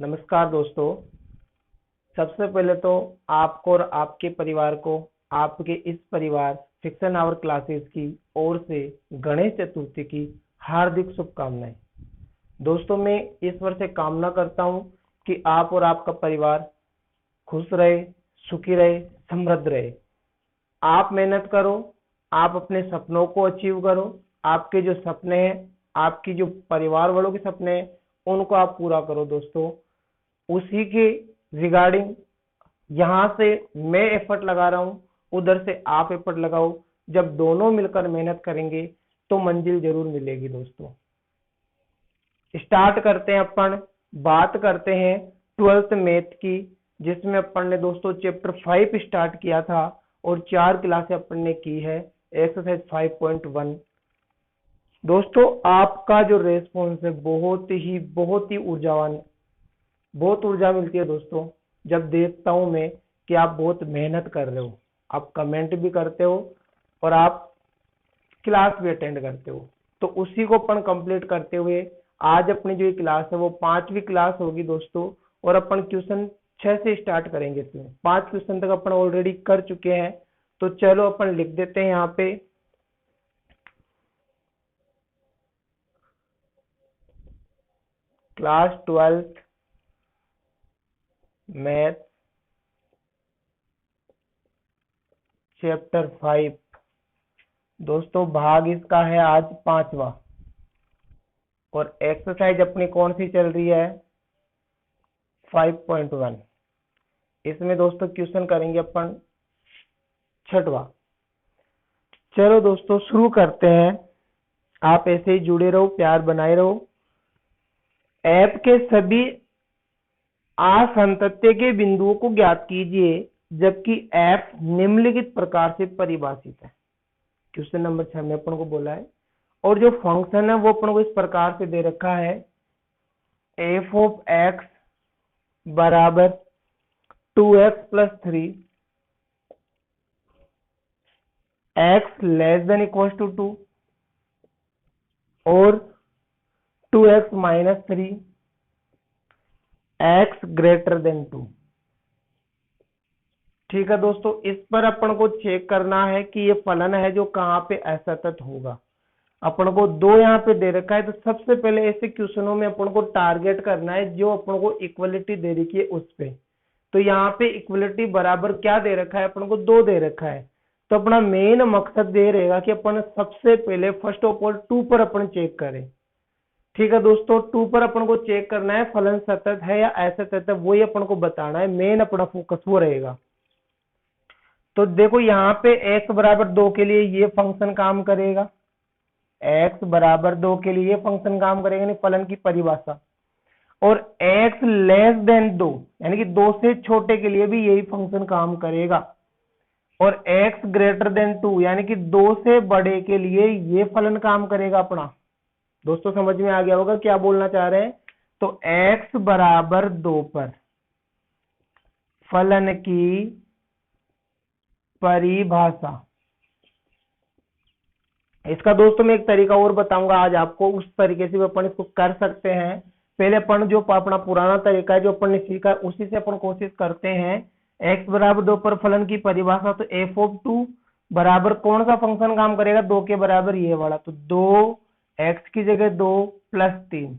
नमस्कार दोस्तों। सबसे पहले तो आपको और आपके परिवार को आपके इस परिवार फिक्शन आवर क्लासेस की ओर से गणेश चतुर्थी की हार्दिक शुभकामनाएं। दोस्तों, मैं ईश्वर से कामना करता हूं कि आप और आपका परिवार खुश रहे, सुखी रहे, समृद्ध रहे। आप मेहनत करो, आप अपने सपनों को अचीव करो। आपके जो सपने हैं, आपकी जो परिवार वालों के सपने हैं, उनको आप पूरा करो दोस्तों। उसी के रिगार्डिंग यहाँ से मैं एफर्ट लगा रहा हूँ, उधर से आप एफर्ट लगाओ। जब दोनों मिलकर मेहनत करेंगे तो मंजिल जरूर मिलेगी दोस्तों। स्टार्ट करते हैं, अपन बात करते हैं 12th मैथ की, जिसमें अपन ने दोस्तों चैप्टर 5 स्टार्ट किया था और 4 क्लासें अपन ने की है। एक्सरसाइज 5.1। दोस्तों, आपका जो रेस्पॉन्स है बहुत ही ऊर्जावान, बहुत ऊर्जा मिलती है दोस्तों जब देखता हूं मैं कि आप बहुत मेहनत कर रहे हो, आप कमेंट भी करते हो और आप क्लास भी अटेंड करते हो। तो उसी को अपन कंप्लीट करते हुए आज अपनी जो ये क्लास है वो 5वीं क्लास होगी दोस्तों। और अपन क्वेश्चन 6 से स्टार्ट करेंगे। इसमें 5 क्वेश्चन तक अपन ऑलरेडी कर चुके हैं। तो चलो अपन लिख देते हैं यहाँ पे क्लास 12th मैथ चैप्टर 5। दोस्तों, भाग इसका है आज 5वां और एक्सरसाइज अपनी कौन सी चल रही है 5.1। इसमें दोस्तों क्वेश्चन करेंगे अपन 6वां। चलो दोस्तों शुरू करते हैं। आप ऐसे ही जुड़े रहो, प्यार बनाए रहो। ऐप के सभी असंतत्य के बिंदुओं को ज्ञात कीजिए जबकि ऐप निम्नलिखित प्रकार से परिभाषित है। क्वेश्चन नंबर 6 में अपन को बोला है और जो फंक्शन है वो अपन को इस प्रकार से दे रखा है। एफ ऑफ एक्स बराबर 2x plus 3, x less than equal to 2 और 2x minus 3, x greater then 2। ठीक है दोस्तों, इस पर अपन को चेक करना है कि ये फलन है जो कहाँ पे असतत होगा। अपन को दो यहाँ पे दे रखा है, तो सबसे पहले ऐसे क्वेश्चनों में अपन को टारगेट करना है जो अपन को इक्वलिटी दे रखी है उस पे। तो यहाँ पे इक्वलिटी बराबर क्या दे रखा है, अपन को 2 दे रखा है। तो अपना मेन मकसद ये रहेगा कि अपन सबसे पहले फर्स्ट ऑफ ऑल 2 पर अपन चेक करें। ठीक है दोस्तों, 2 पर अपन को चेक करना है फलन सतत है या असतत है, वही अपन को बताना है। मेन अपना फोकस वो रहेगा। तो देखो यहाँ पे x बराबर 2 के लिए ये फंक्शन काम करेगा, x बराबर 2 के लिए ये फंक्शन काम करेगा, यानी फलन की परिभाषा। और x लेस देन 2 यानी कि 2 से छोटे के लिए भी यही फंक्शन काम करेगा। और x ग्रेटर देन 2 यानी कि 2 से बड़े के लिए ये फलन काम करेगा अपना। दोस्तों समझ में आ गया होगा क्या बोलना चाह रहे हैं। तो x बराबर 2 पर फलन की परिभाषा। इसका दोस्तों मैं एक तरीका और बताऊंगा आज आपको, उस तरीके से भी अपन इसको कर सकते हैं। पहले अपन जो अपना पुराना तरीका है जो अपन ने सीखा उसी से अपन कोशिश करते हैं। x बराबर 2 पर फलन की परिभाषा, तो एफ ऑफ 2 बराबर कौन सा फंक्शन काम करेगा, 2 के बराबर ये वाला। तो 2x की जगह 2 प्लस 3।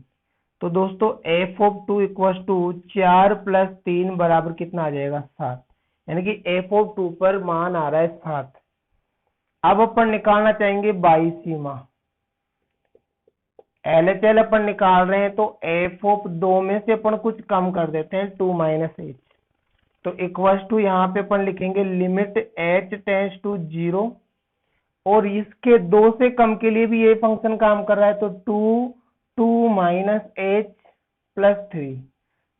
तो दोस्तों F of 2 equal to 4 plus 3 बराबर कितना आ जाएगा 7, यानी कि एफ ऑफ 2 पर मान आ रहा है 7। अब अपन निकालना चाहेंगे बाई सीमा, LHL अपन निकाल रहे हैं। तो एफ ऑफ 2 में से अपन कुछ कम कर देते हैं 2 माइनस एच। तो इक्वल टू यहाँ पे अपन लिखेंगे लिमिट h टेंस टू 0 और इसके 2 से कम के लिए भी ये फंक्शन काम कर रहा है। तो 2 माइनस एच प्लस 3।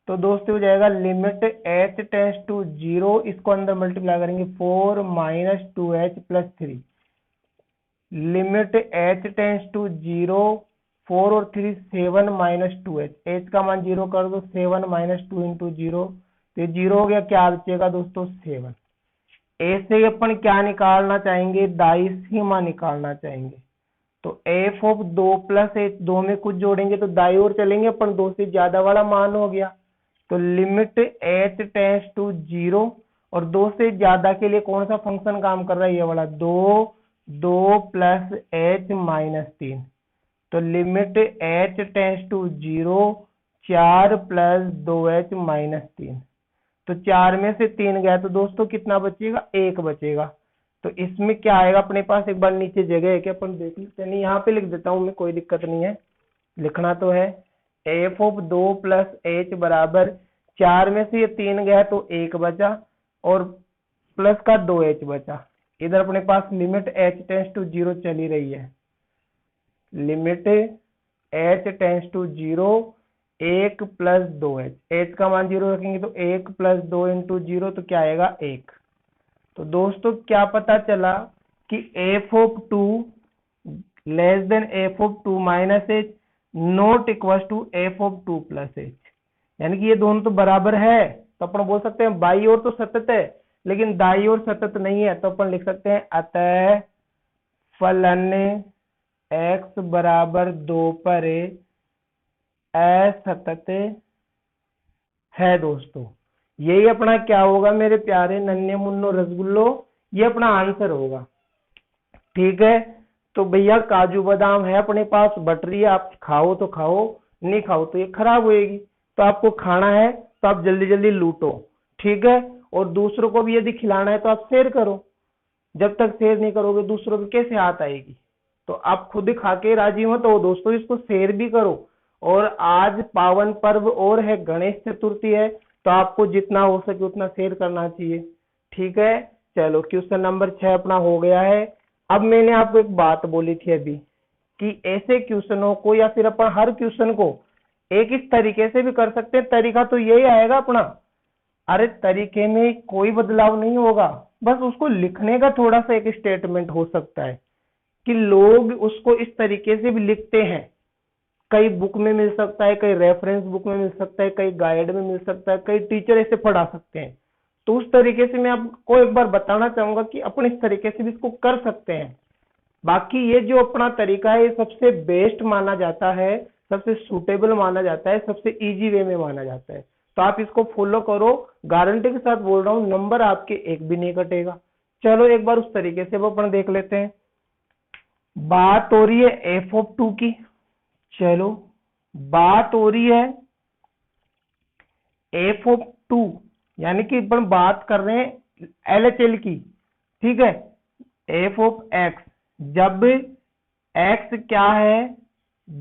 तो दोस्तों हो जाएगा लिमिट h टेंस टू 0, इसको अंदर मल्टीप्लाई करेंगे 4 minus 2h plus 3। Limit h tends to 0, 4 और 3 7 माइनस 2h, h का मान 0 कर दो, 7 माइनस 2 इंटू 0, तो ये 0 हो गया। क्या बचेगा दोस्तों 7। ऐसे ही अपन क्या निकालना चाहेंगे, दाई सीमा निकालना चाहेंगे। तो एफ ऑफ 2 प्लस एच, 2 में कुछ जोड़ेंगे तो दाई ओर चलेंगे अपन, 2 से ज्यादा वाला मान हो गया। तो लिमिट h टेंड्स टू 0, और 2 से ज्यादा के लिए कौन सा फंक्शन काम कर रहा है, ये वाला 2 प्लस h माइनस 3। तो limit h tends to 0, 4 plus 2h minus 3। तो 4 में से 3 गया तो दोस्तों कितना बचेगा, 1 बचेगा। तो इसमें क्या आएगा अपने पास, एक बार नीचे जगह है क्या अपन देख लेते हैं, यहाँ पे लिख देता हूँ मैं, कोई दिक्कत नहीं है, लिखना तो है। एफ ऑफ 2 प्लस एच बराबर 4 में से ये 3 गया तो 1 बचा, और प्लस का 2h बचा। इधर अपने पास लिमिट h टेंड्स टू 0 चली रही है, limit h tends to 0, 1 plus 2h, h का मान 0 रखेंगे तो 1 प्लस 2 इंटू 0 तो क्या आएगा, 1। तो दोस्तों क्या पता चला कि F of 2 less than F of 2 minus H not equal to F of 2 plus H, यानी कि ये दोनों तो बराबर है। तो अपन बोल सकते हैं बाई ओर तो सतत है लेकिन दाई ओर सतत नहीं है, तो अपन लिख सकते हैं अतः फलन x बराबर 2 पर असतत है। दोस्तों यही अपना क्या होगा मेरे प्यारे नन्हे मुन्नो रसगुल्लो, ये अपना आंसर होगा। ठीक है, तो भैया काजू बादाम है अपने पास, बटरी है, आप खाओ तो खाओ, नहीं खाओ तो ये खराब होएगी। तो आपको खाना है तो आप जल्दी जल्दी लूटो, ठीक है। और दूसरों को भी यदि खिलाना है तो आप शेयर करो, जब तक शेयर नहीं करोगे दूसरों को कैसे हाथ आएगी। तो आप खुद खा के राजी मत हो दोस्तों, इसको शेयर भी करो। और आज पावन पर्व और है, गणेश चतुर्थी है, तो आपको जितना हो सके उतना शेयर करना चाहिए। ठीक है, चलो क्वेश्चन नंबर 6 अपना हो गया है। अब मैंने आपको एक बात बोली थी अभी कि ऐसे क्वेश्चनों को या फिर अपन हर क्वेश्चन को एक इस तरीके से भी कर सकते हैं। तरीका तो यही आएगा अपना, अरे तरीके में कोई बदलाव नहीं होगा, बस उसको लिखने का थोड़ा सा एक स्टेटमेंट हो सकता है कि लोग उसको इस तरीके से भी लिखते हैं। कई बुक में मिल सकता है, कई रेफरेंस बुक में मिल सकता है, कई गाइड में मिल सकता है, कई टीचर ऐसे पढ़ा सकते हैं। तो उस तरीके से मैं आपको एक बार बताना चाहूंगा कि अपन इस तरीके से भी इसको कर सकते हैं। बाकी ये जो अपना तरीका है ये सबसे बेस्ट माना जाता है, सबसे सूटेबल माना जाता है, सबसे इजी वे में माना जाता है। तो आप इसको फॉलो करो, गारंटी के साथ बोल रहा हूँ, नंबर आपके एक भी नहीं कटेगा। चलो एक बार उस तरीके से वो अपन देख लेते हैं। बात हो रही है एफ ऑफ 2 की, चलो बात हो रही है एफ ऑफ 2, यानी कि अपन बात कर रहे हैं एलएचएल की। ठीक है, एफ ऑफ एक्स, जब एक्स क्या है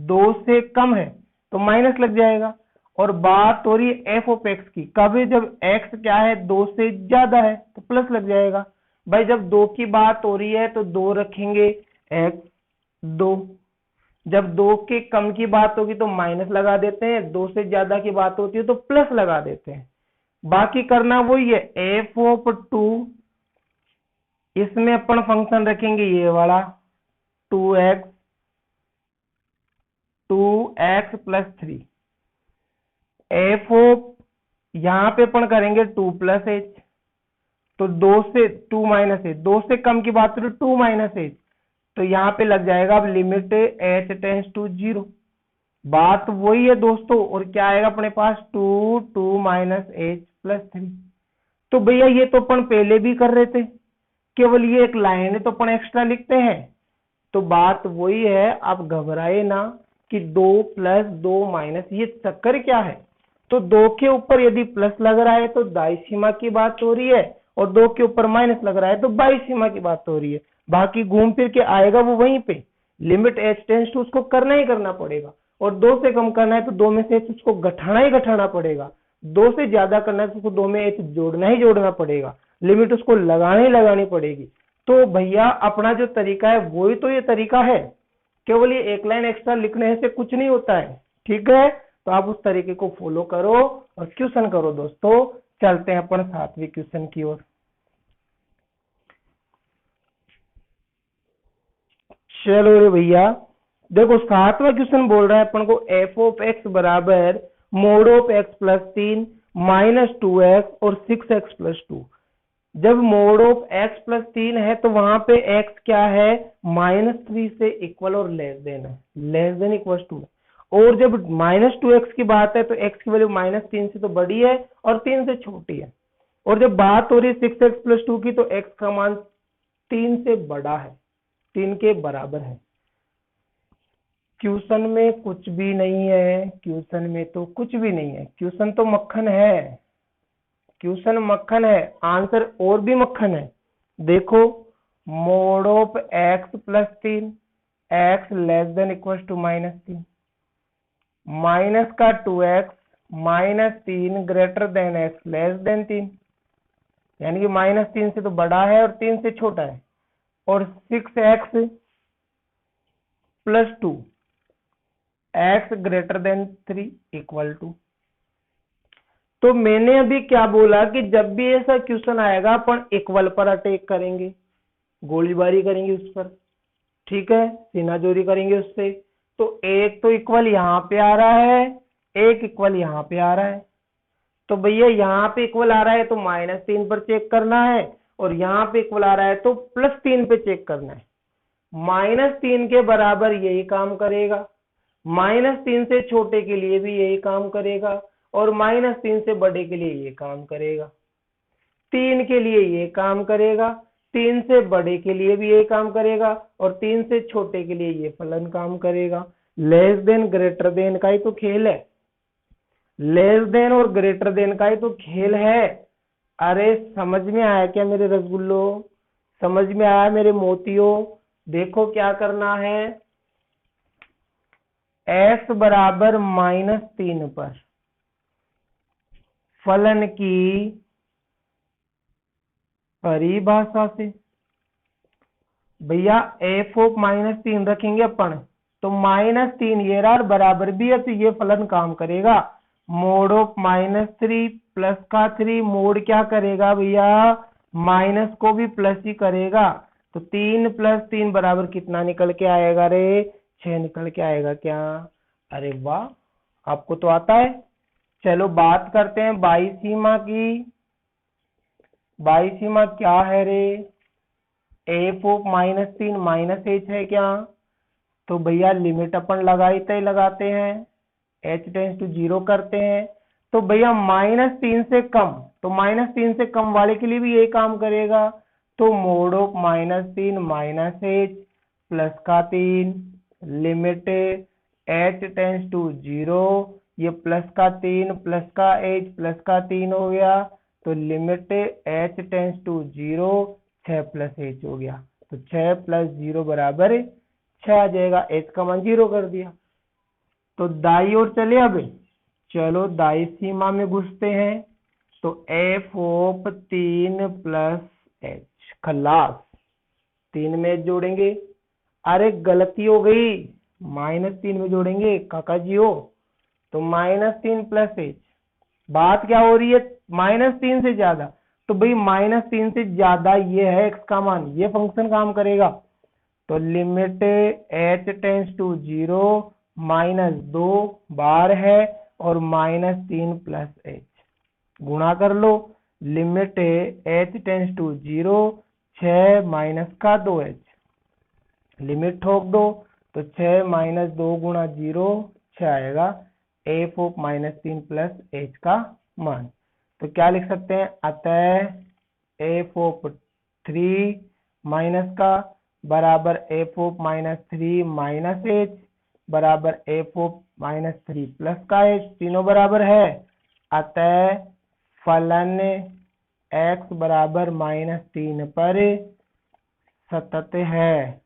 2 से कम है तो माइनस लग जाएगा। और बात हो रही है एफ ऑफ एक्स की, कभी जब एक्स क्या है 2 से ज्यादा है तो प्लस लग जाएगा। भाई जब 2 की बात हो रही है तो 2 रखेंगे एक्स 2, जब 2 के कम की बात होगी तो माइनस लगा देते हैं, 2 से ज्यादा की बात होती है तो प्लस लगा देते हैं। बाकी करना वही है एफ ऑफ 2, इसमें अपन फंक्शन रखेंगे ये वाला 2x प्लस 3। एफ ऑफ यहां पे अपन करेंगे 2 प्लस एच, तो 2 से 2 माइनस एच, 2 से कम की बात करें 2 माइनस एच, तो यहाँ पे लग जाएगा अब लिमिट h टेंड्स टू 0। बात वही है दोस्तों, और क्या आएगा अपने पास 2 माइनस एच प्लस 3। तो भैया ये तो अपन पहले भी कर रहे थे, केवल ये एक लाइन है तो अपन एक्स्ट्रा लिखते हैं। तो बात वही है, आप घबराए ना कि 2 प्लस 2 माइनस, ये चक्कर क्या है। तो 2 के ऊपर यदि प्लस लग रहा है तो दाई सीमा की बात हो रही है, और 2 के ऊपर माइनस लग रहा है तो बाई सीमा की बात हो रही है। बाकी घूम फिर के आएगा वो वहीं पे, लिमिट h टेंड्स टू उसको करना ही करना पड़ेगा। और 2 से कम करना है तो 2 में से h उसको घटाना ही घटाना पड़ेगा। 2 से ज्यादा करना है तो उसको 2 में h जोड़ना ही जोड़ना पड़ेगा, लिमिट उसको लगानी ही लगानी पड़ेगी। तो भैया अपना जो तरीका है वही तो ये तरीका है, केवल ये एक लाइन एक्स्ट्रा लिखने से कुछ नहीं होता है। ठीक है, तो आप उस तरीके को फॉलो करो और क्वेश्चन करो दोस्तों। चलते हैं अपन 7वें क्वेश्चन की ओर। चलो रे भैया, देखो 7वां क्वेश्चन बोल रहा है अपन को एफ ऑफ एक्स बराबर mode of x plus 3 minus 2x और 6x प्लस 2। जब मोड ऑफ एक्स प्लस 3 है तो वहां पे x क्या है -3 से इक्वल और लेस देन है, लेस देन इक्वल टू। और जब -2x की बात है तो x की वैल्यू -3 से तो बड़ी है और 3 से छोटी है, और जब बात हो रही है 6x + 2 की तो x का मान 3 से बड़ा है, 3 के बराबर है। क्वेश्चन में कुछ भी नहीं है, क्वेश्चन में तो कुछ भी नहीं है, क्वेश्चन तो मक्खन है, क्वेश्चन मक्खन है, आंसर और भी मक्खन है। देखो, mode of x + 3, x < -3, minus का 2x -3 > x < 3, यानी कि -3 से तो बड़ा है और 3 से छोटा है, और 6x + 2 x < 3 = तो मैंने अभी क्या बोला कि जब भी ऐसा क्वेश्चन आएगा अपन इक्वल पर अटैक करेंगे, गोलीबारी करेंगे उस पर, ठीक है, सीनाजोरी करेंगे उससे। तो एक तो इक्वल यहाँ पे आ रहा है, एक इक्वल यहाँ पे आ रहा है, तो भैया यहाँ पे इक्वल आ रहा है तो -3 पर चेक करना है, और यहाँ पे इक्वल आ रहा है तो +3 पे चेक करना है। -3 के बराबर यही काम करेगा, -3 से छोटे के लिए भी यही काम करेगा, और -3 से बड़े के लिए ये काम करेगा, 3 के लिए ये काम करेगा, 3 से बड़े के लिए भी ये काम करेगा, और 3 से छोटे के लिए ये फलन काम करेगा। लेस देन ग्रेटर देन का ही तो खेल है, लेस देन और ग्रेटर देन का ही तो खेल है। अरे समझ में आया क्या मेरे रसगुल्लो, समझ में आया मेरे मोतियों? देखो क्या करना है, x बराबर -3 पर फलन की परिभाषा से, भैया f ऑफ -3 रखेंगे अपन, तो -3 ये रहा बराबर भी है, तो ये फलन काम करेगा। मोड ऑफ -3 प्लस का 3 मोड क्या करेगा भैया, माइनस को भी प्लस ही करेगा, तो 3 + 3 बराबर कितना निकल के आएगा रे, 6 निकल के आएगा क्या? अरे वाह, आपको तो आता है। चलो बात करते हैं बाई सीमा की। बाई सीमा क्या है रे, f ऑफ -3 -h है क्या? तो भैया लिमिट अपन लगाते हैं, h → 0 करते हैं, तो भैया -3 से कम, तो -3 से कम वाले के लिए भी यही काम करेगा, तो मोड ऑफ -3 -h प्लस का 3 लिमिट h → 0, ये प्लस का 3 प्लस का h प्लस का 3 हो गया, तो लिमिट h → 0, 6 + h हो गया, तो 6 + 0 बराबर 6 आ जाएगा, h का मान 0 कर दिया। तो दाई ओर चले, अब चलो दाई सीमा में घुसते हैं, तो f ऑफ 3 + h खल्लास, 3 में h जोड़ेंगे, अरे गलती हो गई, -3 में जोड़ेंगे काका जी हो, तो -3 + h, बात क्या हो रही है, -3 से ज्यादा, तो भाई -3 से ज्यादा ये है x का मान, ये फंक्शन काम करेगा, तो लिमिट h → 0 -2 बार है, और -3 + h गुणा कर लो, लिमिट h → 0, 6 - का 2h, लिमिट ठोक दो, तो 6 - 2 × 0 6 आएगा, f ऑफ -3 + h का मान। तो क्या लिख सकते हैं, अतः f ऑफ 3 माइनस का बराबर f ऑफ -3 - h बराबर f ऑफ -3 प्लस का h, तीनों बराबर है, अतः फलन x बराबर -3 पर सतत है।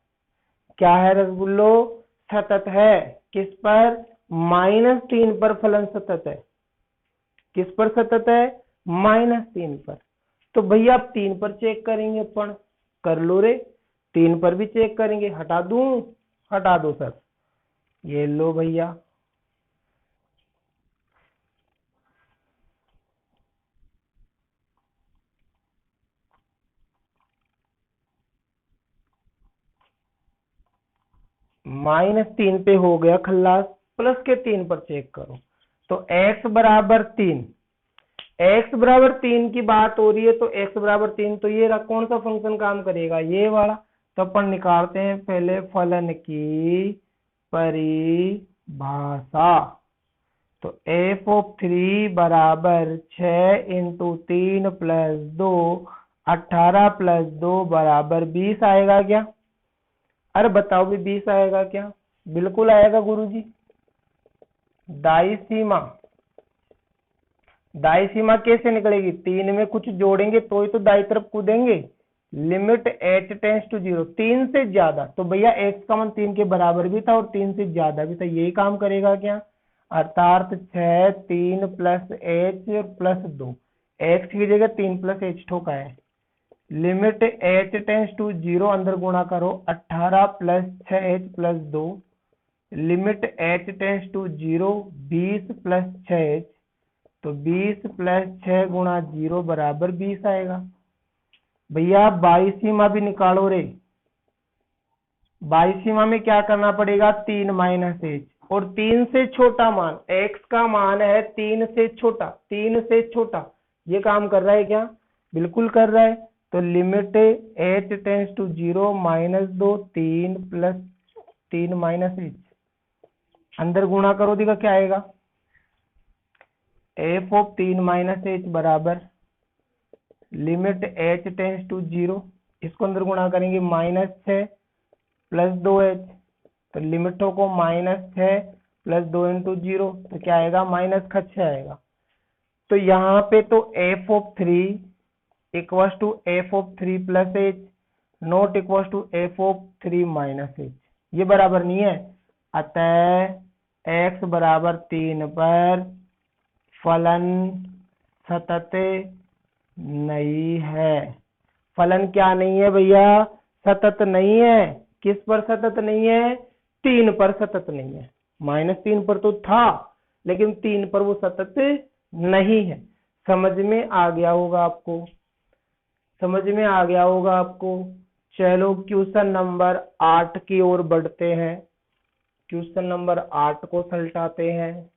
क्या है रसगुल्लो, सतत है। किस पर, -3 पर फलन सतत है। किस पर सतत है, -3 पर। तो भैया आप 3 पर चेक करेंगे अपन, कर लो रे, 3 पर भी चेक करेंगे, हटा दूं, हटा दो सर, ये लो भैया, -3 पे हो गया खल्लास, प्लस के 3 पर चेक करो, तो x बराबर 3, x बराबर 3 की बात हो रही है, तो x बराबर 3, तो ये कौन सा फंक्शन काम करेगा, ये वाला। तो अपन निकालते हैं पहले फलन की परिभाषा, परिभाषा। तो f(3) बराबर 6 इंटू 3 प्लस 2, 18 प्लस 2 बराबर 20 आएगा क्या? अरे बताओ भी 20 आएगा क्या? बिल्कुल आएगा गुरुजी। दाई सीमा, दाई सीमा कैसे निकलेगी? 3 में कुछ जोड़ेंगे तो ही तो दाई तरफ कूदेंगे। लिमिट h टेंस टू 0, 3 से ज्यादा, तो भैया x का मान 3 के बराबर भी था और 3 से ज्यादा भी था, यही काम करेगा क्या? अर्थात 6, 3 प्लस h प्लस 2, x की जगह 3 प्लस h ठोका है। लिमिट h टेंस टू 0, अंदर गुणा करो, 18 plus 6h plus 2, limit h tends to 0, 20 plus 6h, तो 20 प्लस 6 गुणा 0 बराबर 20 आएगा। भैया बाई सीमा भी निकालो रे। बाई सीमा में क्या करना पड़ेगा? 3 माइनस h, और 3 से छोटा मान, x का मान है 3 से छोटा, 3 से छोटा, ये काम कर रहा है क्या? बिल्कुल कर रहा है। तो limit h tends to 0, -2, 3 plus 3 minus h, अंदर गुणा करो, देखा क्या आएगा? f(3 माइनस h) बराबर लिमिट h टेंस टू 0, इसको अंदर गुणा करेंगे, -6 प्लस 2h, तो लिमिटों को -6 प्लस 2 इंटू 0, तो क्या आएगा? -6 आएगा। तो यहाँ पे तो f(3) equal to f(3 plus h) not equal to f(3 minus h), ये बराबर नहीं है। अतः x बराबर 3 पर फलन सतत नहीं है। फलन क्या नहीं है भैया? सतत नहीं है। किस पर सतत नहीं है? 3 पर सतत नहीं है। -3 पर तो था, लेकिन 3 पर वो सतत नहीं है। समझ में आ गया होगा आपको, समझ में आ गया होगा आपको। चलो क्वेश्चन नंबर 8 की ओर बढ़ते हैं। क्वेश्चन नंबर 8 को सलटाते हैं।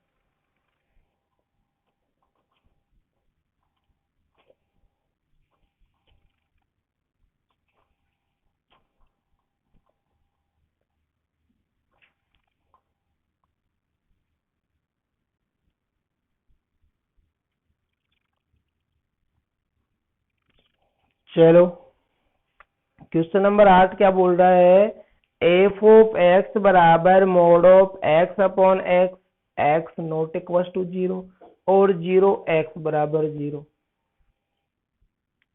चलो क्वेश्चन नंबर 8 क्या बोल रहा है? f(x) बराबर mod of x upon x, x not equal to 0 और 0 x बराबर 0।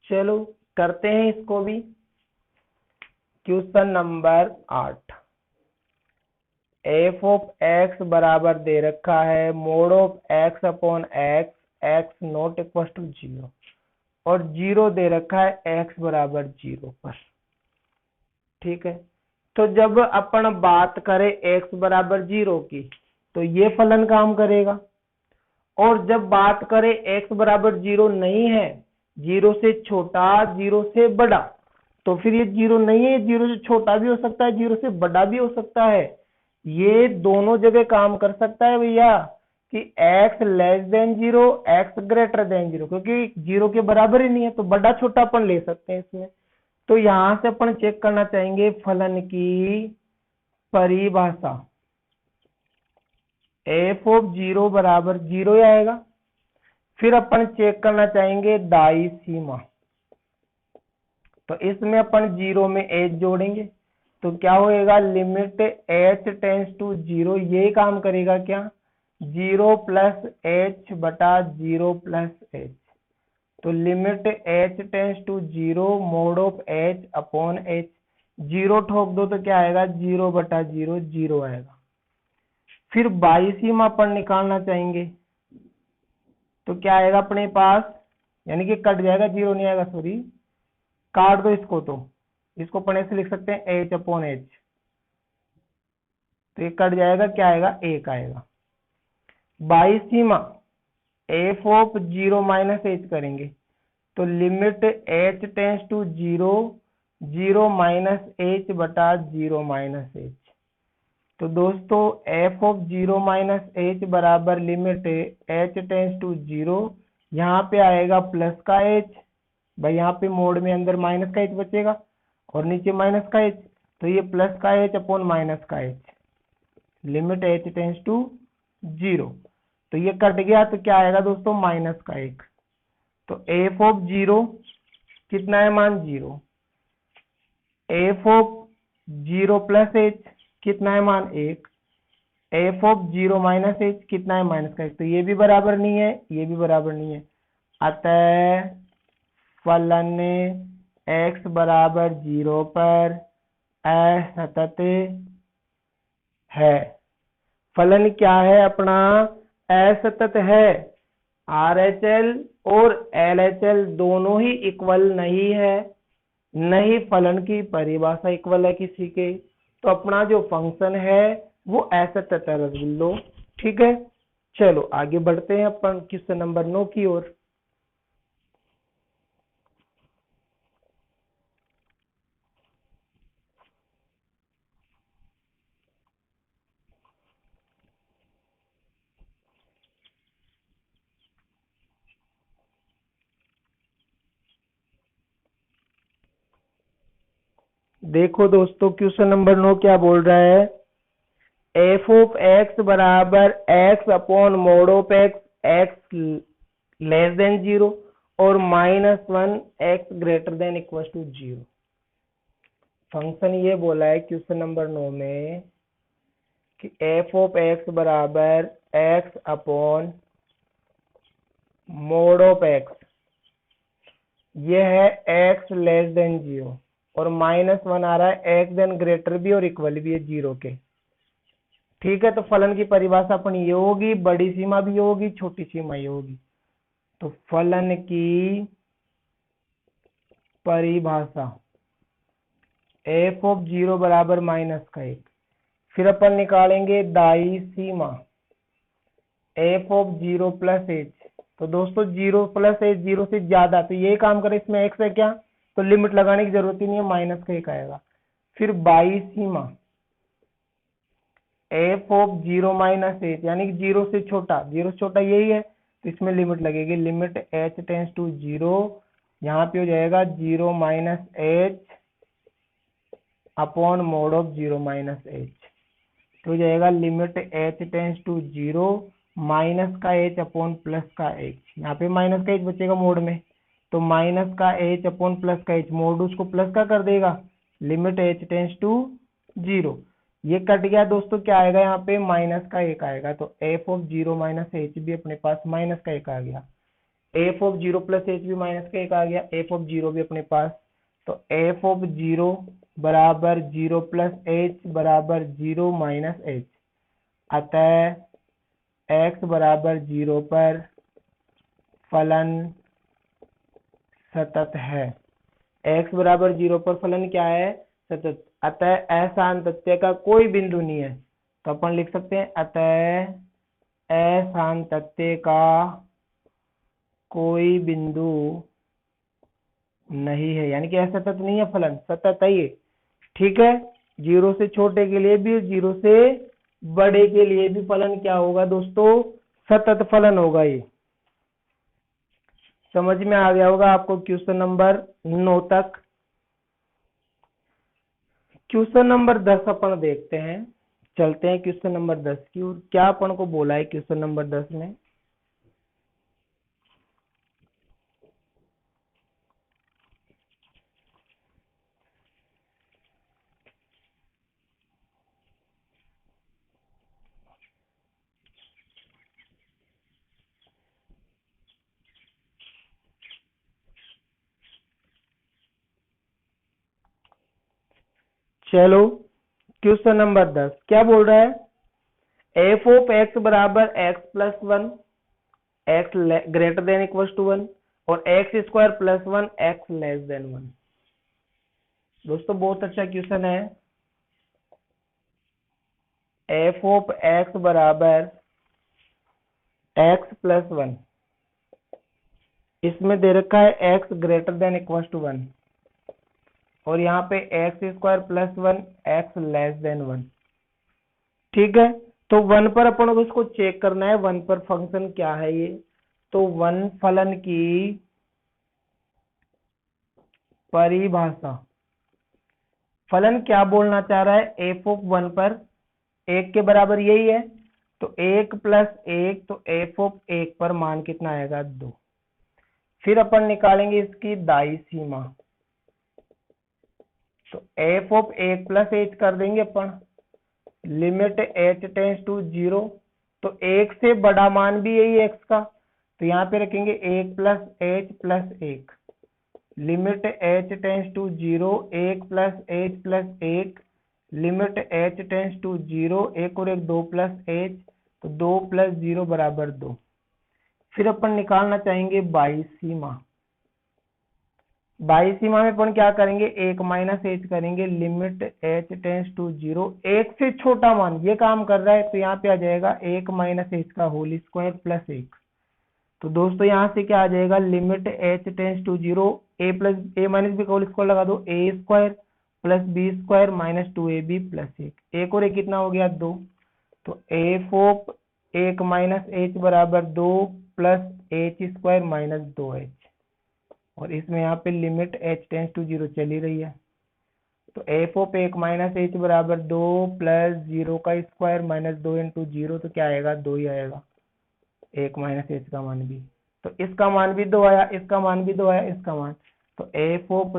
चलो करते हैं इसको भी। क्वेश्चन नंबर 8, f(x) बराबर दे रखा है mod of x upon x, x not equal to 0 और 0 दे रखा है x बराबर 0 पर। ठीक है, तो जब अपन बात करें x बराबर 0 की, तो ये फलन काम करेगा। और जब बात करें x बराबर 0 नहीं है, 0 से छोटा, 0 से बड़ा, तो फिर ये 0 नहीं है, 0 से छोटा भी हो सकता है, 0 से बड़ा भी हो सकता है। ये दोनों जगह काम कर सकता है भैया, कि x less than 0, x greater then 0, क्योंकि 0 के बराबर ही नहीं है, तो बड़ा छोटा अपन ले सकते हैं इसमें। तो यहां से अपन चेक करना चाहेंगे फलन की परिभाषा। f(0) बराबर 0 आएगा। फिर अपन चेक करना चाहेंगे दाई सीमा, तो इसमें अपन 0 में h जोड़ेंगे, तो क्या होएगा? लिमिट h टेंस टू 0, ये काम करेगा क्या? 0 प्लस h बटा 0 प्लस h, तो limit h tends to 0 mod of h upon h, 0 ठोक दो तो क्या आएगा? 0 बटा 0, 0 आएगा। फिर बाई सीमा पर निकालना चाहेंगे, तो क्या आएगा अपने पास? यानी कि कट जाएगा, 0 नहीं आएगा, सॉरी, काट दो इसको, तो इसको अपन ऐसे लिख सकते हैं h अपॉन h, तो ये कट जाएगा, क्या आएगा? 1 आएगा। By Seema f(0 minus h) करेंगे, तो limit h tends to 0, 0 minus h बटा 0 माइनस h, तो दोस्तों f(0 माइनस h) बराबर लिमिट h टेंस टू 0, यहाँ पे आएगा प्लस का h, भाई यहाँ पे मोड में अंदर माइनस का h बचेगा और नीचे माइनस का h, तो ये प्लस का h अपॉन माइनस का h, limit h tends to 0। तो ये कट गया तो क्या आएगा दोस्तों, माइनस का 1। तो एफ ऑफ 0 कितना है, मान 0। एफ ऑफ 0 प्लस एच कितना है, मान 1। एफ ऑफ 0 माइनस एच कितना है, माइनस का 1। तो ये भी बराबर नहीं है, ये भी बराबर नहीं है। अतः फलन x बराबर 0 पर असतत है। फलन क्या है अपना, असतत है। RHL और LHL दोनों ही इक्वल नहीं है, नहीं फलन की परिभाषा इक्वल है किसी के। तो अपना जो फंक्शन है वो असतत है रसगुल्लो। ठीक है, चलो आगे बढ़ते हैं अपन क्वेश्चन नंबर 9 की ओर। देखो दोस्तों, क्वेश्चन नंबर 9 क्या बोल रहा है, एफ ऑफ एक्स बराबर x upon mod of x x less than 0 और -1 x greater than equal to 0। Function ये बोला है क्वेश्चन नंबर 9 में कि एफ ऑफ एक्स बराबर x upon mod of x, ये है एक्स लेस देन 0 और -1 आ रहा है एक्स देन ग्रेटर भी और इक्वल भी है 0 के। ठीक है, तो फलन की परिभाषा अपनी ये होगी, बड़ी सीमा भी होगी, छोटी सीमा ये होगी। तो फलन की परिभाषा एफ ऑफ 0 बराबर माइनस का 1। फिर अपन निकालेंगे दाई सीमा एफ ऑफ 0 प्लस एच। तो दोस्तों 0 प्लस एच 0 से ज्यादा, तो ये काम करें, इसमें एक्स है क्या, तो लिमिट लगाने की जरूरत ही नहीं है, माइनस का 1 आएगा। फिर by Seema F of 0 minus H, यानी कि 0 से छोटा, 0 से छोटा यही है, तो इसमें लिमिट लगेगी, लिमिट एच टेंस टू 0। यहाँ पे हो जाएगा 0 minus H upon mod of 0 minus H. तो हो जाएगा limit H tends to 0 minus का एच अपॉन प्लस का एच। यहाँ पे माइनस का एच बचेगा मोड में, तो माइनस का एच अपॉन प्लस का एच, मोड उसको प्लस का कर देगा, लिमिट एच टेंस टू 0। ये कट गया दोस्तों, क्या आएगा यहाँ पे, माइनस का 1 आएगा। तो एफ ऑफ 0 माइनस एच भी अपने पास माइनस का 1 आ गया, एफ ऑफ 0 प्लस एच भी माइनस का 1 आ गया, एफ ऑफ 0 भी अपने पास। तो एफ ऑफ 0 बराबर 0 प्लस एच बराबर 0 माइनस एच। अतः x बराबर 0 पर फलन सतत है। x बराबर 0 पर फलन क्या है, सतत। अतः असांतत्य का कोई बिंदु नहीं है, तो अपन लिख सकते हैं अतः असांतत्य का कोई बिंदु नहीं है, यानी कि असतत नहीं है फलन, सतत है ये। ठीक है, 0 से छोटे के लिए भी 0 से बड़े के लिए भी फलन क्या होगा दोस्तों, सतत फलन होगा। ये समझ में आ गया होगा आपको क्वेश्चन नंबर 9 तक। क्वेश्चन नंबर 10 अपन देखते हैं, चलते हैं क्वेश्चन नंबर 10 की ओर। क्या अपन को बोला है क्वेश्चन नंबर 10 में, चलो क्वेश्चन नंबर 10 क्या बोल रहा है, एफ ऑफ एक्स बराबर x plus 1 x greater than equal to 1 और x square plus 1 x less than 1। दोस्तों बहुत अच्छा क्वेश्चन है। एफ ऑफ एक्स बराबर एक्स प्लस 1, इसमें दे रखा है x greater than equal to 1 और यहाँ पे x square plus 1 x less than 1। ठीक है, तो 1 पर अपन को इसको चेक करना है, 1 पर फंक्शन क्या है ये। तो 1 फलन की परिभाषा, फलन क्या बोलना चाह रहा है, एफ ऑफ 1 पर 1 के बराबर यही है, तो 1 प्लस 1, तो एफ ऑफ 1 पर मान कितना आएगा 2। फिर अपन निकालेंगे इसकी दाई सीमा, तो एफ ऑफ 1 प्लस एच कर देंगे अपन, लिमिट एच टेंस टू 0, तो 1 से बड़ा मान भी यही है x का, तो यहाँ पे रखेंगे 1 plus H plus 1, limit H tends to 0, 1 plus H plus 1, limit H tends to 0, 1 और 1 2 प्लस एच, तो 2 प्लस 0 बराबर 2। फिर अपन निकालना चाहेंगे बाई सीमा, बाई सीमा में अपन क्या करेंगे, 1 माइनस एच करेंगे, लिमिट एच टेंस टू 0, 1 से छोटा मान ये काम कर रहा है, तो यहाँ पे आ जाएगा 1 माइनस एच का होल स्क्वायर प्लस 1। तो दोस्तों यहाँ से क्या आ जाएगा, limit H tends to 0, A plus A minus B का होल स्क्वायर लगा दो, A square plus B square minus 2ab plus 1, एक और एक कितना हो गया 2, तो एफ ऑफ 1 माइनस एच बराबर 2 plus H square minus 2h, और इसमें यहाँ पे लिमिट एच टेंस टू 0 चली रही है, तो एफ ऑफ 1 माइनस एच बराबर 2 प्लस 0 का स्क्वायर माइनस 2 इंटू 0, तो क्या आएगा 2 ही आएगा, 1 माइनस एच का मान भी, तो इसका मान भी 2 आया, इसका मान भी 2 आया, इसका मान, तो एफ ऑफ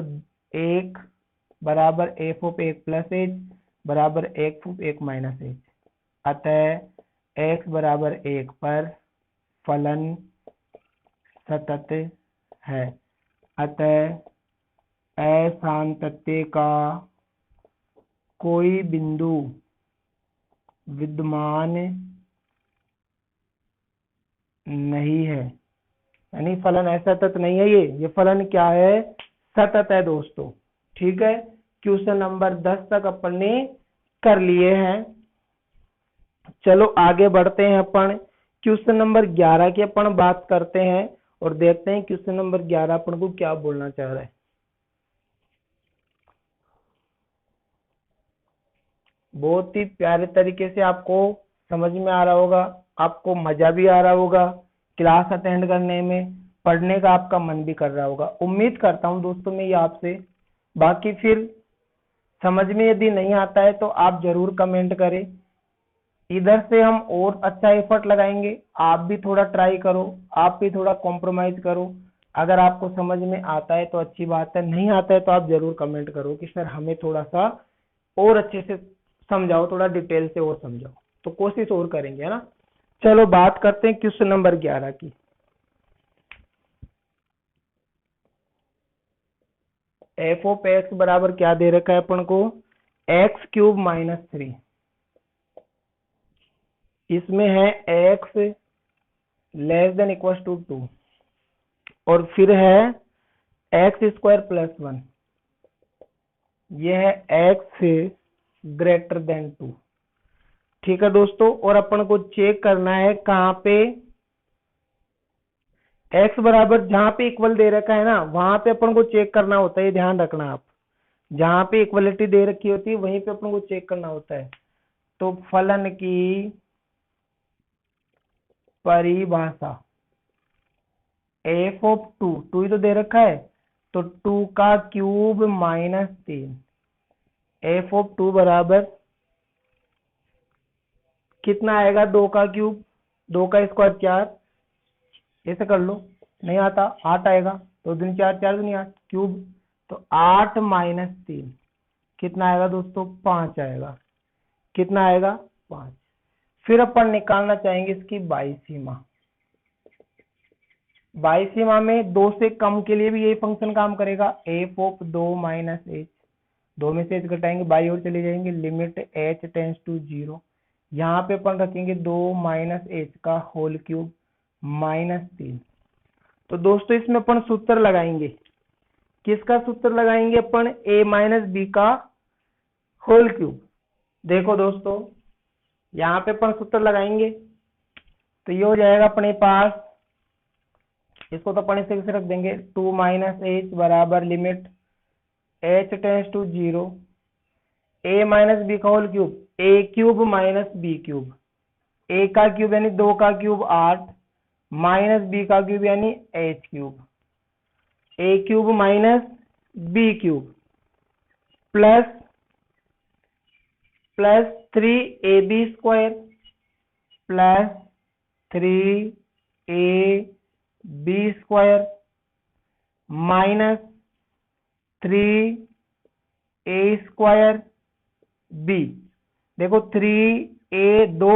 1 बराबर एफ ऑफ 1 प्लस एच बराबर एफ ऑफ 1 माइनस एच, अतः x बराबर 1 पर फलन सतत है, अतः असांतत्य का कोई बिंदु विद्यमान नहीं है, यानी फलन असतत नहीं है, ये फलन क्या है, सतत है दोस्तों। ठीक है, क्वेश्चन नंबर 10 तक अपन ने कर लिए हैं। चलो आगे बढ़ते हैं, अपन क्वेश्चन नंबर 11 की अपन बात करते हैं और देखते हैं क्वेश्चन नंबर 11 अपन को क्या बोलना चाह रहा है। बहुत ही प्यारे तरीके से आपको समझ में आ रहा होगा, आपको मजा भी आ रहा होगा, क्लास अटेंड करने में पढ़ने का आपका मन भी कर रहा होगा, उम्मीद करता हूं दोस्तों मैं ये आपसे। बाकी फिर समझ में यदि नहीं आता है तो आप जरूर कमेंट करें, इधर से हम और अच्छा एफर्ट लगाएंगे, आप भी थोड़ा ट्राई करो, आप भी थोड़ा कॉम्प्रोमाइज करो। अगर आपको समझ में आता है तो अच्छी बात है, नहीं आता है तो आप जरूर कमेंट करो कि सर हमें थोड़ा सा और अच्छे से समझाओ, थोड़ा डिटेल से और समझाओ, तो कोशिश और करेंगे, है ना। चलो बात करते हैं क्वेश्चन नंबर 11 की। एफ ऑफ एक्स बराबर क्या दे रखा है अपन को, एक्स क्यूब माइनस 3, इसमें है x less than equal to 2, और फिर है एक्स स्क्वायर प्लस 1, यह है एक्स से ग्रेटर देन 2। ठीक है दोस्तों, और अपन को चेक करना है कहां पे, x बराबर जहां पे इक्वल दे रखा है ना वहां पे अपन को चेक करना होता है, ये ध्यान रखना आप, जहां पे इक्वलिटी दे रखी होती है वहीं पे अपन को चेक करना होता है। तो फलन की परिभाषा एफ ऑफ 2 ही तो दे रखा है, तो 2 का क्यूब माइनस 3, एफ ऑफ 2 बराबर कितना आएगा, 2 का क्यूब, 2 का स्क्वायर 4, ऐसे कर लो, नहीं आता 8 आएगा, 2 दूनी 4, 4 दूनी 8 क्यूब, तो 8 माइनस 3 कितना आएगा दोस्तों, 5 आएगा, कितना आएगा 5। फिर अपन निकालना चाहेंगे इसकी बाई सीमा, बाई सीमा में 2 से कम के लिए भी यही फंक्शन काम करेगा, एफ ऑफ 2 माइनस एच, 2 में से एच घटाएंगे बाई और चले जाएंगे, लिमिट एच टेंस टू 0, यहाँ पे अपन रखेंगे 2 माइनस एच का होल क्यूब माइनस 3। तो दोस्तों इसमें अपन सूत्र लगाएंगे, किसका सूत्र लगाएंगे अपन, a माइनस बी का होल क्यूब। देखो दोस्तों यहाँ पे अपन सूत्र लगाएंगे, तो ये हो जाएगा अपने पास, इसको तो अपन इसे रख देंगे, 2 माइनस एच बराबर limit H tends to 0, a minus B का whole cube, a cube minus B cube, a का क्यूब यानी 2 का क्यूब 8 माइनस बी का क्यूब यानी H cube, A cube minus B cube plus plus 3ab² plus 3ab² minus 3a²b। देखो 3a 2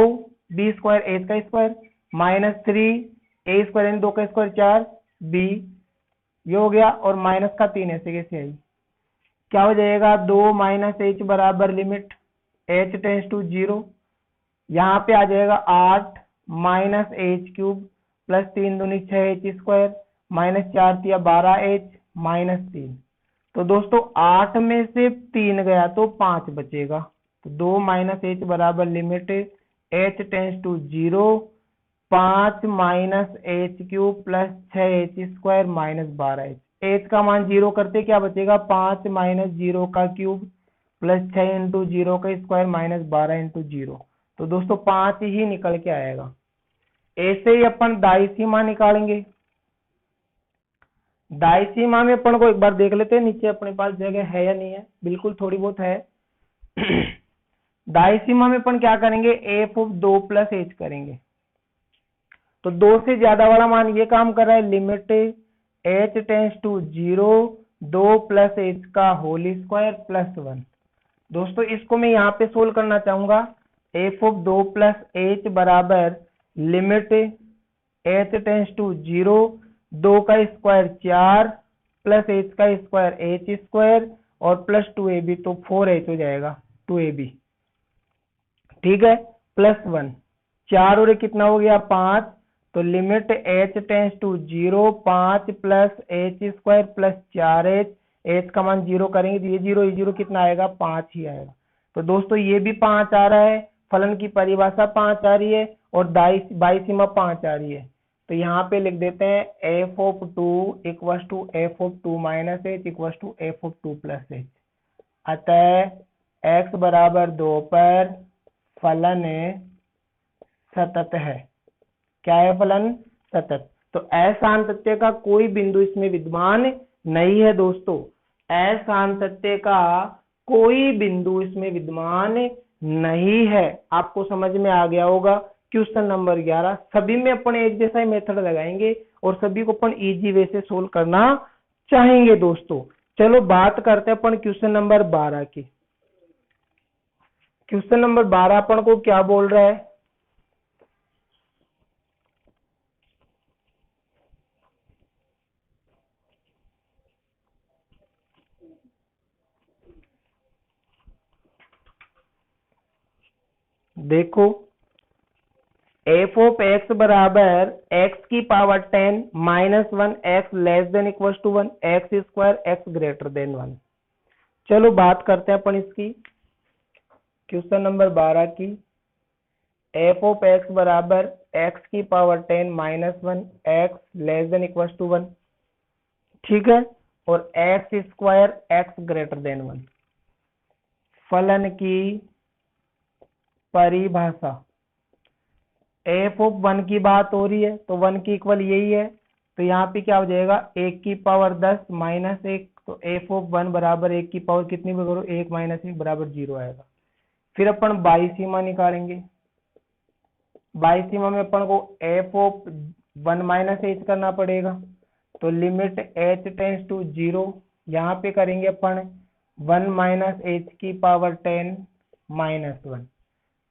b² a का square minus 3a² यानी 2 का square 4b, ये हो गया। और माइनस का 3 ऐसे कैसे आई, क्या हो जाएगा 2 माइनस h बराबर लिमिट h टेंस टू 0, यहाँ पे आ जाएगा 8 माइनस h³ प्लस 3 दूनी 6h² माइनस 4 तिया 12h माइनस 3। तो दोस्तों 8 में से 3 गया तो 5 बचेगा। तो 2 माइनस h बराबर limit h tends to 0 5 minus h³ plus 6h² minus 12h। h का मान 0 करते क्या बचेगा 5 माइनस 0 का क्यूब प्लस 6 इंटू 0 का स्क्वायर माइनस 12 इंटू 0। तो दोस्तों 5 ही निकल के आएगा। ऐसे ही अपन दाई सीमा निकालेंगे। दाई सीमा में अपन को एक बार देख लेते हैं नीचे अपने पास जगह है या नहीं है, बिल्कुल थोड़ी बहुत है। दाई सीमा में अपन क्या करेंगे f(2 + h) करेंगे। तो 2 से ज्यादा वाला मान ये काम कर रहा है, limit h tends to 0 2 + h का होल स्क्वायर प्लस 1। दोस्तों इसको मैं यहाँ पे सोल्व करना चाहूंगा। f(2 + h) बराबर लिमिट h टेंस टू 0 2 का स्क्वायर 4 प्लस h का स्क्वायर h² और प्लस 2ab, तो 4h हो जाएगा 2ab, ठीक है, प्लस 1 4 और कितना हो गया 5। तो limit h tends to 0 5 plus h² plus 4h, h का मान 0 करेंगे तो ये 0 कितना आएगा 5 ही आएगा। तो दोस्तों ये भी 5 आ रहा है, फलन की परिभाषा 5 आ रही है और बाई सीमा 5 आ रही है। तो यहाँ पे लिख देते हैं f(2) equal to f(2 - h) equal to f(2 + h)। अतः x बराबर 2 पर फलन सतत है। क्या है फलन सतत। तो असांतत्य का कोई बिंदु इसमें विद्यमान नहीं है दोस्तों, असांतत्य का कोई बिंदु इसमें विद्यमान नहीं है। आपको समझ में आ गया होगा। क्वेश्चन नंबर 11 सभी में अपन एक जैसा ही मेथड लगाएंगे और सभी को अपन इजी वे से सोल्व करना चाहेंगे दोस्तों। चलो बात करते हैं अपन क्वेश्चन नंबर 12 की। क्वेश्चन नंबर 12 अपन को क्या बोल रहा है, देखो f(x) बराबर x की power 10 - 1 x less than equal to 1 x² x greater than 1। चलो बात करते हैं अपन इसकी क्वेश्चन नंबर 12 की। f(x) बराबर x की power 10 - 1 x less than equal to 1, ठीक है, और x² x ग्रेटर देन 1। फलन की परिभाषा f(1) की बात हो रही है तो 1 की इक्वल यही है। तो यहाँ पे क्या हो जाएगा 1 की पावर 10 माइनस 1, तो f(1) बराबर 1 की पावर कितनी भी करो 1 - 1 बराबर 0 आएगा। फिर अपन बाई सीमा निकालेंगे। बाई सीमा में अपन को f(1 - h) करना पड़ेगा। तो लिमिट h टेंस टू 0, यहाँ पे करेंगे अपन 1 - h की पावर 10 - 1,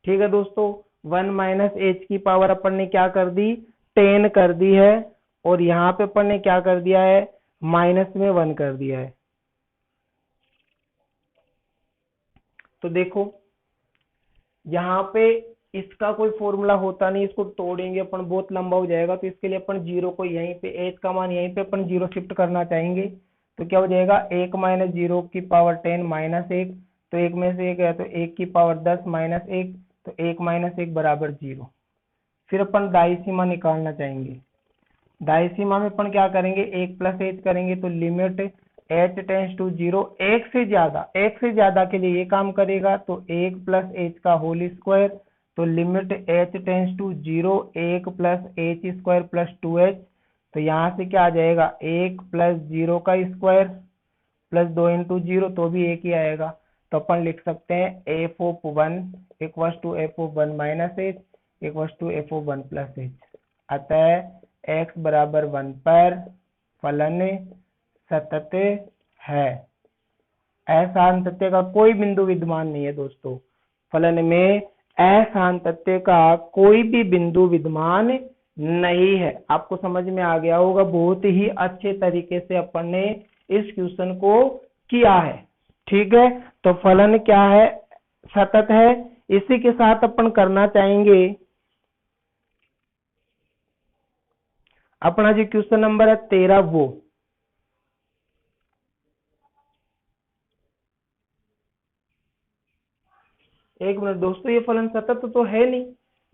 ठीक है दोस्तों। 1 - h की पावर अपन ने क्या कर दी 10 कर दी है, और यहाँ पे अपन ने क्या कर दिया है माइनस में 1 कर दिया है। तो देखो यहाँ पे इसका कोई फॉर्मूला होता नहीं, इसको तोड़ेंगे अपन बहुत लंबा हो जाएगा। तो इसके लिए अपन 0 को यहीं पे h का मान यहीं पे अपन 0 शिफ्ट करना चाहेंगे। तो क्या हो जाएगा 1 - 0 की पावर 10 - 1, तो 1 में से 1 है तो 1 की पावर 10 - 1, तो 1 - 1 बराबर 0। फिर अपन दाई सीमा निकालना चाहेंगे। दाई सीमा में अपन क्या करेंगे 1 + h करेंगे। तो लिमिट h टेंस टू 0 एक से ज्यादा के लिए ये काम करेगा तो 1 + h का होल स्क्वायर। तो limit h tends to 0 1 + h² plus 2h। तो यहाँ से क्या आ जाएगा 1 + 0 का स्क्वायर प्लस 2 × 0, तो भी 1 ही आएगा। तो अपन लिख सकते हैं F of 1 equal to F of 1 minus H equal to F of 1 plus H. अतः x बराबर 1 पर फलन सतत है। असांतत्य का कोई बिंदु विद्यमान नहीं है दोस्तों, फलन में असांतत्य का कोई भी बिंदु विद्यमान नहीं है। आपको समझ में आ गया होगा, बहुत ही अच्छे तरीके से अपन ने इस क्वेश्चन को किया है। ठीक है, तो फलन क्या है, सतत है। इसी के साथ अपन करना चाहेंगे अपना जो क्वेश्चन नंबर है 13, वो एक मिनट दोस्तों, ये फलन सतत तो है नहीं।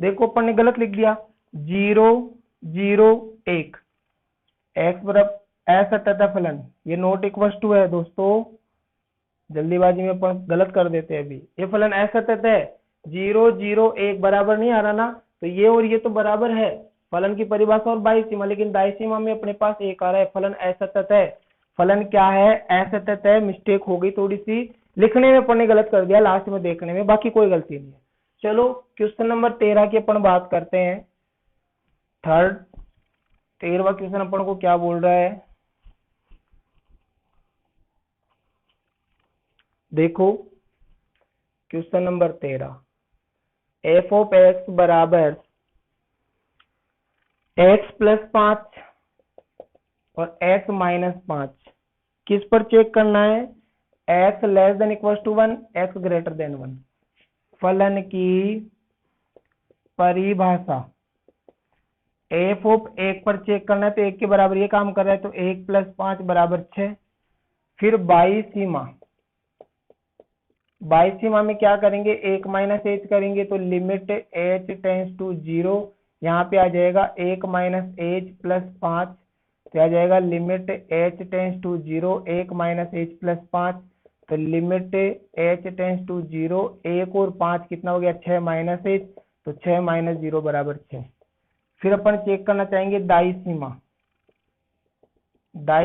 देखो अपन ने गलत लिख दिया, 0 0 1 x बराबर असतत है फलन, ये नॉट इक्वल टू है दोस्तों, जल्दीबाजी में अपन गलत कर देते हैं। अभी ये फलन असतत है, 0 0 1 बराबर नहीं आ रहा ना, तो ये और ये तो बराबर है। फलन की परिभाषा और बाह्य सीमा, लेकिन दाह्य सीमा में अपने पास एक आ रहा है, फलन असतत है। फलन क्या है, असतत है। मिस्टेक हो गई थोड़ी सी, लिखने में अपन ने गलत कर दिया, लास्ट में देखने में, बाकी कोई गलती नहीं है। चलो क्वेश्चन नंबर 13 की अपन बात करते हैं। 13वां क्वेश्चन अपन को क्या बोल रहा है, देखो question number 13, F of x बराबर x प्लस 5 और x माइनस 5 किस पर चेक करना है, x less than equal to 1 x greater than 1। फलन की परिभाषा, एफ ऑफ 1 पर चेक करना है तो 1 के बराबर ये काम कर रहा है, तो 1 प्लस 5 बराबर 6। फिर बाह्य सीमा में क्या करेंगे, 1 माइनस एच करेंगे, तो लिमिट h टेंस टू 0, यहाँ पे आ जाएगा 1 माइनस एच प्लस 5, तो आ जाएगा limit h tends to 0 1 minus H plus 5, तो लिमिट h टेंस टू 0 1 और 5 कितना हो गया, 6 माइनस एच, तो 6 माइनस 0 बराबर 6। फिर अपन चेक करना चाहेंगे दाह्य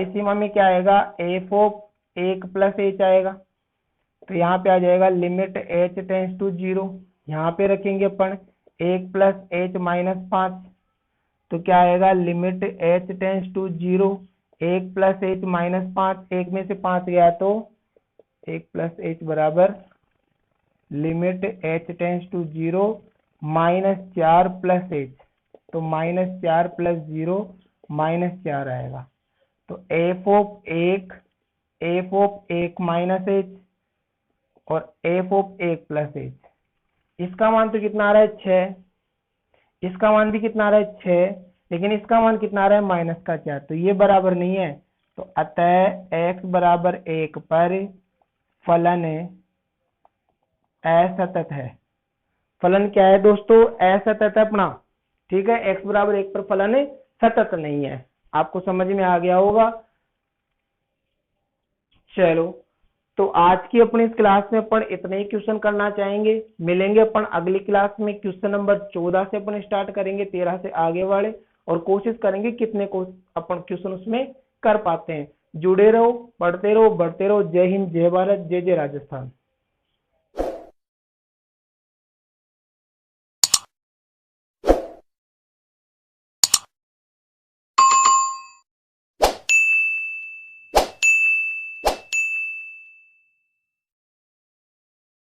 सीमा में क्या आएगा, एफ ऑफ 1 प्लस एच आएगा, तो यहाँ पे आ जाएगा लिमिट h टेंस टू 0, यहाँ पे रखेंगे अपन 1 प्लस एच माइनस 5, तो क्या आएगा limit h tends to 0 1 plus H minus 5, 1 में से 5 गया तो 1 प्लस एच बराबर limit h tends to 0 minus 4 plus H, तो माइनस 4 प्लस 0 माइनस 4 आएगा। तो एफ ऑफ 1 माइनस एच और एफ ऑफ 1 प्लस एच, इसका मान तो कितना आ रहा है 6, इसका मान भी कितना आ रहा है 6, लेकिन इसका मान कितना आ रहा है माइनस का 4, तो ये बराबर नहीं है। तो अतः x बराबर 1 पर फलन असतत है। फलन क्या है दोस्तों, असतत है अपना। ठीक है, x बराबर 1 पर फलन सतत नहीं है। आपको समझ में आ गया होगा। चलो, तो आज की अपनी इस क्लास में अपन इतने ही क्वेश्चन करना चाहेंगे। मिलेंगे अपन अगली क्लास में, क्वेश्चन नंबर 14 से अपन स्टार्ट करेंगे, 13 से आगे वाले, और कोशिश करेंगे कितने को अपन क्वेश्चन उसमें कर पाते हैं। जुड़े रहो, पढ़ते रहो, बढ़ते रहो। जय हिंद, जय भारत, जय जय राजस्थान।